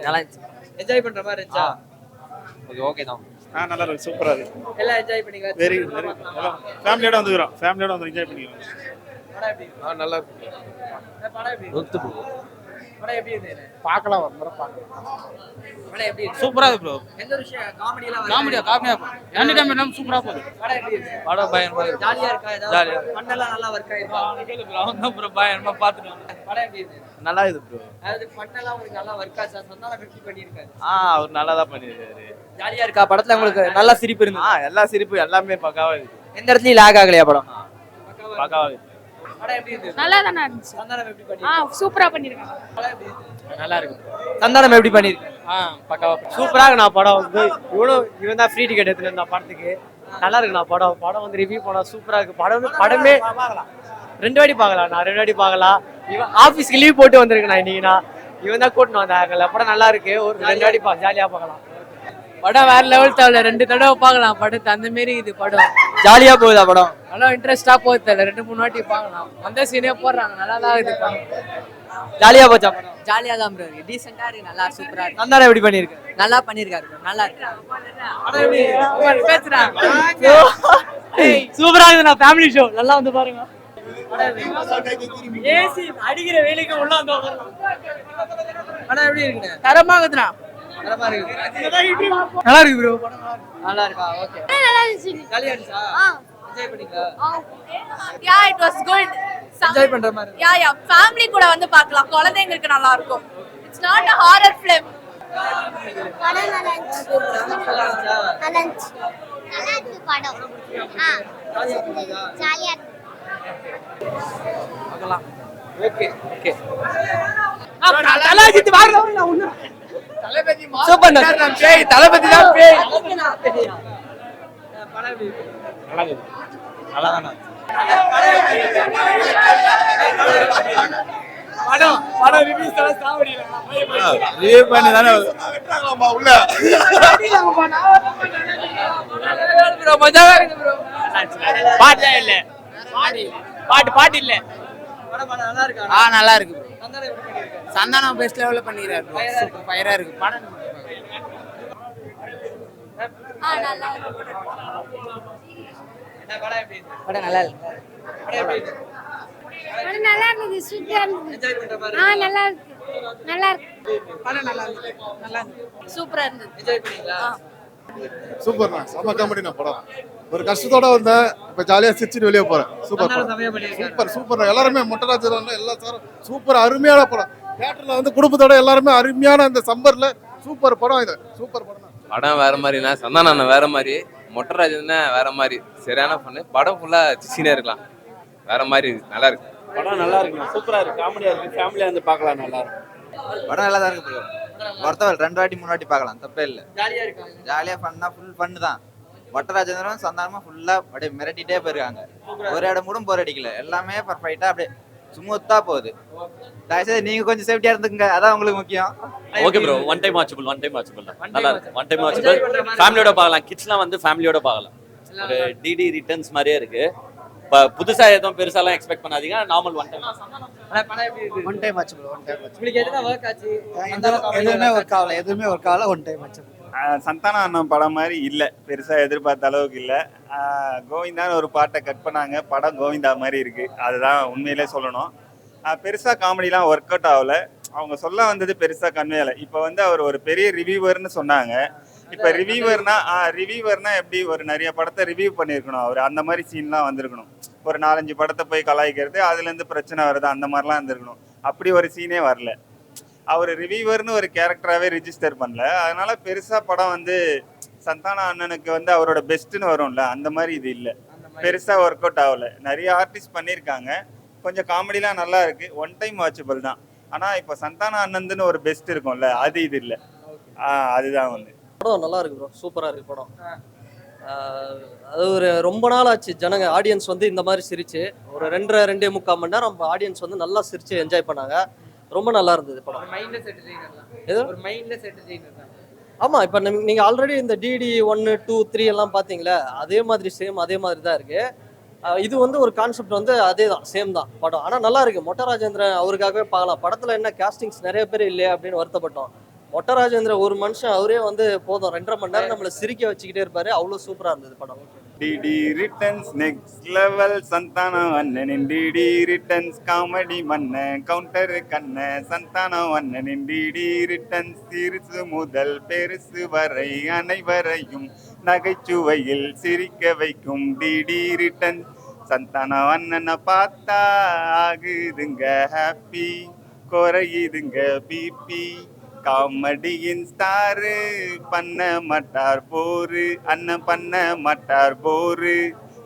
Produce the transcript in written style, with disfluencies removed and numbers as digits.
நல்லா இருந்துச்சு. என்ஜாய் பண்ற மாதிரி இருந்துச்சா? ஓகே தான். நல்லா இருக்கு, சூப்பரா இருக்கு. எல்லாம் என்ஜாய் பண்ணீங்களா? வெரி ஃபேமிலியோட வந்துக்கிறோம், ஃபேமிலியோட வந்து என்ஜாய் பண்ணிக்கிறோம். படம் எப்படி இருக்கு? நல்லா இருக்கு. படம் எப்படி இருக்கு? படம் எப்படி இருக்கு? பார்க்கலாம், ஒரு முறை பார்க்கலாம். படம் எப்படி இருக்கு? சூப்பரா இருக்கு ப்ரோ. எந்த விஷயம் காமெடியெல்லாம் காமெடியா என்டர்டைன்மெண்ட் சூப்பரா போகுது. படம் எப்படி இருக்கு? படம் பயங்கரமா இருக்கு. ஜாலியா இருக்கா? ஏதாவது ஜாலியா. பண்ணலாம் நல்லா ஒர்க் ஆயிருக்கா? அவங்க தான் ப்ரோ பயங்கரமா பாத்துட்டாங்க. படம் எப்படி இருக்கு? நல்லா இருக்கு ப்ரோ. அதாவது பண்ணலாம் உங்களுக்கு நல்லா ஒர்க் ஆச்சா? சந்தானம் எப்படி பண்ணியிருக்காரு? அவர் நல்லா தான் பண்ணிருக்காரு. ஜாலியா இருக்கா? படத்துல உங்களுக்கு நல்லா சிரிப்பு இருந்து? எல்லா சிரிப்பு எல்லாமே பக்காவா இருக்கு. எந்த இடத்துலயும் லாக் ஆகலையா படம்? பக்காவா இருக்கு. படம் எப்படி இருக்கு? நல்லா தானே இருந்துச்சு. சந்தானம் எப்படி பண்ணிருக்காரு? சூப்பரா பண்ணிருக்காங்க. படம் எப்படி இருக்கு? நல்லா இருக்கு. சந்தானம் எப்படி பண்ணிருக்காரு? பக்காவா. சூப்பரா இருக்கு. நான் படம் வந்து இவன் தான் ஃப்ரீ டிக்கெட் எடுத்துட்டு இருந்தா படத்துக்கு. நல்லா இருக்கு. நான் படம் வந்து ரிவ்யூ பண்ணா சூப்பரா இருக்கு. படம் வந்து படமே 2 வாட்டி பார்க்கலாம். நான் 2 வாட்டி பார்க்கலாம். இவன் ஆபீஸ்க்கு லீவ் போட்டு வந்திருக்கேன் நான் இன்னைக்கு. நான் இவன் தான் கூட்டின்னு வந்தாங்கல்ல. படம் நல்லா இருக்கு. ஒரு 2 வாட்டி ஜாலியா பார்க்கலாம். படம் வேற லெவல் தேவை. 2 தடவை பார்க்கலாம் படத்தை. அந்த மாரி இது படம் ஜாலியா போகுதா படம்? நல்லா இன்ட்ரெஸ்டா போகுது. 2-3 வாட்டி பார்க்கலாம். வந்த சீனே போடுறாங்க. நல்லா தான் இது படம். ஜாலியா போச்சா படம்? ஜாலியா தான் ப்ரோ இருக்கு. டீசெண்டா இருக்கு. நல்லா சூப்பரா இருக்கு. சந்தானம் எப்படி பண்ணிருக்காரு? நல்லா பண்ணிருக்காரு ப்ரோ. நல்லா இருக்கு. படம் எப்படி இருக்கு? பேசுறாங்க. சூப்பரா இருக்கு. நான் ஃபேமிலி ஷோ நல்லா வந்து பாருங்க. ஏசி அடிக்கிற வேலைக்கு உள்ள வந்து படம் எப்படி இருக்குங்க? தரமா இருக்குதுண்ணா. தரமா இருக்கு. நல்லா இருக்கு ப்ரோ. நல்லா இருக்கா? ஓகே. நல்லா இருந்துச்சு. ஜாலியா இருந்துச்சா? என்ஜாய் பண்ணீங்களா? Yeah it was good. Enjoy பண்ற மாதிரி இருக்கு. யா ஃபேமிலி கூட வந்து பார்க்கலாம். குழந்தைங்களுக்கு நல்லா இருக்கும். It's not a horror film. படம் நல்லா இருந்துச்சு. நல்லா இருந்துச்சா? நல்லா இருந்துச்சு. நல்லா இருக்கு படம். ஜாலியா இருக்கு. பார்க்கலாம். Okay okay. தலபதி வாரல ஒண்ணு. தலபதி சூப்பர் நான் பேய். தலபதி தான் பேய். படம் எப்படி இருக்கு? நல்லா இருக்கு. நல்லா தானே. படம் ரிவ்யூஸ் எல்லாம் சாவடில. ரிவ்யூ பண்ணி தானே வெட்றாங்களாமா உள்ள. ப்ரோ மஜாவா இருக்கு ப்ரோ. பாட்டு இல்ல. பாட்டு இல்ல. படம் நல்லா இருக்கா? நல்லா இருக்கு ப்ரோ. சந்தானம் எப்படி பண்ணிருக்காரு? சந்தானம் பெஸ்ட் லெவல்ல பண்ணிக்கிறாரு ப்ரோ. சூப்பர் ஃபயரா இருக்கு படம். நல்லா இருக்கு. என்ன படம் எப்படி இருக்கு? படம் நல்லா இருக்கு. படம் எப்படி இருக்கு? படம் நல்லா இருந்துது. சூப்பரா இருந்துது. என்ஜாய் பண்ற மாதிரி நல்லா இருக்கு. நல்லா இருக்கு. படம் நல்லா இருக்கு. நல்லா இருக்கு. சூப்பரா இருந்துது. என்ஜாய் பண்ணீங்களா? சூப்பர்ண்ணா, செம காமெடிண்ணா படம். ஒரு கஷ்டத்தோட வந்தேன், இப்ப ஜாலியா சிரிச்சுட்டு வெளியே போறேன். சூப்பர் சந்தானம் படம். செமையா பண்ணிருக்காரு. Super super. எல்லாருமே மொட்டராஜன் எல்லா சாரும் சூப்பர் அருமையான படம். தியேட்டர்ல வந்து குடும்பத்தோட எல்லாருமே அருமையான இந்த சம்மர்ல சூப்பர் படம் இது. சூப்பர் படம். படம் வேற மாதிரினா சந்தானம் வேற மாதிரி, மொட்டராஜன் வேற மாதிரி. சரியான பண்ணு. படம் ஃபுல்லா சின்ன இருக்கலாம். வேற மாதிரி நல்லா இருக்கு. படம் நல்லா இருக்கு, சூப்பரா இருக்கு, காமெடியா இருக்கு, ஃபேமிலியா வந்து பார்க்கலாம். நல்லா இருக்கு. படம் நல்லா தான் இருக்கு ப்ரோ. ஒருத்தவள் 2 வாட்டி 3 வாட்டி பார்க்கலாம். தப்பே இல்லை. ஜாலியா இருக்காங்க. ஜாலியா ஃபன்னா ஃபுல் ஃபன்னு தான். மொட்டராஜேந்திரன் சந்தானமா ஃபுல்லா அப்படியே மிரட்டிட்டே போயிருக்காங்க. ஒரு இடம் கூட போர் அடிக்கல. எல்லாமே பர்ஃபெக்டா அப்படியே ஸ்மூத்தா போகுது. தயவுசெய்து நீங்க கொஞ்சம் சேஃப்டியா இருந்துக்குங்க, அதான் உங்களுக்கு முக்கியம். Okay bro. One time watchable நல்லா இருக்கு. One time watchable. ஃபேமிலியோட பார்க்கலாம். கிட்ஸ்லாம் வந்து ஃபேமிலியோட பார்க்கலாம். ஒரு டிடி ரிட்டர்ன்ஸ் மாதிரியே இருக்கு. புதுசா எதுவும் பெருசாலாம் எக்ஸ்பெக்ட் பண்ணாதீங்க. Normal one time. படம் எப்படி இருக்கு? ஒன் டைம் ஆச்சு ப்ரோ. ஒன் டைம் ஆச்சு. உங்களுக்கு எதுனா ஒர்க் ஆச்சு? எதுவுமே ஒர்க் ஆகல. எதுவுமே ஒர்க் ஆகல. ஒன் டைம் ஆச்சு. சந்தானம் அண்ணன் படம் மாதிரி இல்லை, பெருசா எதிர்பார்த்த அளவுக்கு இல்லை. கோவிந்தான்னு ஒரு பாட்டை கட் பண்ணாங்க. படம் கோவிந்தா மாதிரி இருக்கு. அதுதான் உண்மையிலே சொல்லணும். பெருசா காமெடிலாம் ஒர்க் அவுட் ஆகல. அவங்க சொல்ல வந்தது பெருசா கன்வே ஆகல. இப்போ வந்து அவர் ஒரு பெரிய ரிவ்யூவர்னு சொன்னாங்க. இப்போ ரிவ்யூவர்னா எப்படி ஒரு நிறைய படத்தை ரிவ்யூ பண்ணியிருக்கணும். அவர் அந்த மாதிரி சீன்லாம் வந்திருக்கணும். ஒரு 4-5 படத்தை போய் கலாய்க்கிறது, அதுலேருந்து பிரச்சனை வருது, அந்த மாதிரிலாம் இருந்திருக்கணும். அப்படி ஒரு சீனே வரல. அவர் ரிவ்யூவர்னு ஒரு கேரக்டராகவே ரிஜிஸ்டர் பண்ணல. அதனால பெருசா படம் வந்து சந்தான அண்ணனுக்கு வந்து அவரோட பெஸ்ட்டுன்னு வரும்ல, அந்த மாதிரி இது இல்லை. பெருசா ஒர்க் அவுட் ஆகல. நிறைய ஆர்டிஸ்ட் பண்ணியிருக்காங்க. கொஞ்சம் காமெடிலாம் நல்லா இருக்கு. ஒன் டைம் வாட்சபிள் தான். ஆனால் இப்போ சந்தான அண்ணந்துன்னு ஒரு பெஸ்ட் இருக்கும்ல, அது இது இல்லை. அதுதான் வந்து படம் நல்லா இருக்கு ப்ரோ. சூப்பரா இருக்கு படம். அது ஒரு ரொம்ப நாள் ஆச்சு ஜனங்க ஆடியன்ஸ் வந்து இந்த மாதிரி சிரிச்சு ஒரு 2.5-2.75 மணி நேரம் ஆடியன்ஸ் வந்து நல்லா சிரிச்சு என்ஜாய் பண்ணாங்க. ரொம்ப நல்லா இருந்தது படம். மைண்ட்ல செட் செய்யறதா? ஏதோ ஒரு மைண்ட்ல செட் செய்யறதா? ஆமா. இப்போ நீங்க ஆல்ரெடி இந்த டிடி 1, 2, 3 எல்லாம் பாத்தீங்களா, அதே மாதிரி சேம் அதே மாதிரி தான் இருக்கு. இது வந்து ஒரு கான்செப்ட் வந்து அதே தான், சேம் தான் படம். ஆனால் நல்லா இருக்கு. மொட்டராஜேந்திரன் அவருக்காகவே பார்க்கலாம். படத்தில் என்ன காஸ்டிங்ஸ் நிறைய பேர் இல்லையா அப்படின்னு வருத்தப்பட்டோம். மொட்டை ராஜேந்திர ஒரு மனுஷன் அவரே வந்து போதும் 2.5 மணி நேரம் நம்மளை சிரிக்க வச்சுக்கிட்டே இருப்பாரு. அவ்வளோ சூப்பரா இருந்தது படம். டிடி ரிட்டர்ன்ஸ் நெக்ஸ்ட் லெவல் சந்தானம் அண்ணனின் டிடி ரிட்டர்ன்ஸ் காமெடி மன்னன் கவுண்டர் கண்ண சந்தானம் அண்ணனின் டிடி ரிட்டர்ன்ஸ் சிறுசு முதல் பெருசு வரை அனைவரையும் நகைச்சுவையில் சிரிக்க வைக்கும் டிடி ரிட்டர்ன்ஸ். சந்தானம் அண்ணனை பார்த்தா ஆகுதுங்க ஹாப்பி, குறையுதுங்க பிபி. காமெடியின் ஸ்டாரு பண்ண மாட்டார் போரு, அண்ணன் பண்ண மாட்டார் போரு.